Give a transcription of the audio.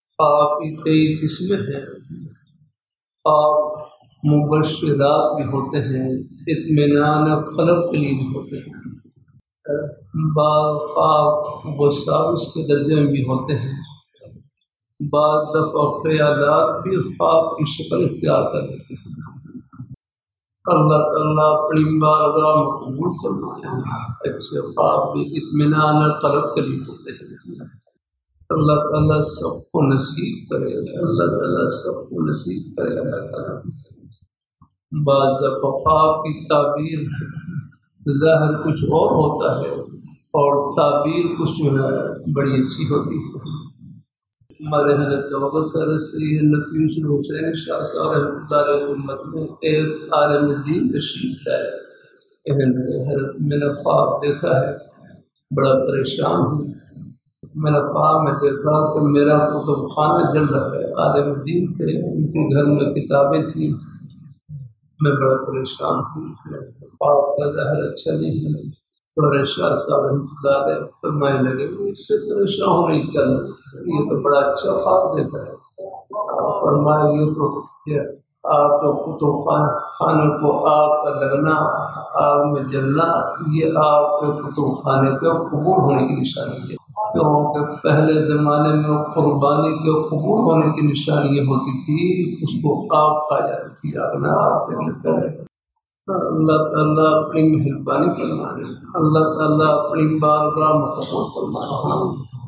خواب کی کئی قسمیں ہیں۔ خواب مبشرات بھی ہوتے ہیں، اطمینان قلب کے لیے بھی ہوتے ہیں۔ بعض خواب وساوس کے درجے میں بھی ہوتے ہیں، بعض دفعہ خیالات بھی خواب کی شکل اختیار کر لیتے ہیں۔ اللہ تعالیٰ اپنی بارگاہ میں قبول فرمائے۔ اچھے خواب بھی اطمینان قلب کے لیے ہوتے ہیں۔ اللہ تعالیٰ سب کو نصیب کرے، اللہ تعالیٰ سب کو نصیب کرے۔ اللہ تعالیٰ بعض دفعہ خواب کی تعبیر ظاہر کچھ اور ہوتا ہے اور تعبیر کچھ جو ہے بڑی اچھی ہوتی ہے۔ ہمارے حضرت سید نفیس الحسین شاہ صاحب رحمۃ اللہ علیہ امت میں ایک عالم دین تشریف لائے۔ حضرت میں نے خواب دیکھا ہے، بڑا پریشان ہوں۔ میں نے خواب میں دیکھا کہ میرا کتب خانہ جل رہا ہے، عالم دین تھے، ان کے گھر میں کتابیں تھیں، میں بڑا پریشان ہوں۔ خواب کا ظاہر اچھا نہیں ہے۔ شاہ صاحب رحمۃ اللہ علیہ فرمانے لگے اس سے پریشان ہونے کی کیا ضرورت ہے، یہ تو بڑا اچھا خواب دیتا ہے۔ فرمایا یہ تو آپ کا کتب خانے کو آگ کا لگنا، آگ میں جلنا، یہ آپ کے کتب خانے کے قبول ہونے کی نشانی ہے، کیونکہ پہلے زمانے میں قربانی کے قبول ہونے کی نشانی یہ ہوتی تھی اس کو آگ کھا جاتی تھی، آگ نہ آگ کے لگتا ہے۔ اللہ تعالیٰ اپنی مہربانی فرمائے، اللہ تعالیٰ اپنی بارگاہ میں قبول فرمائے۔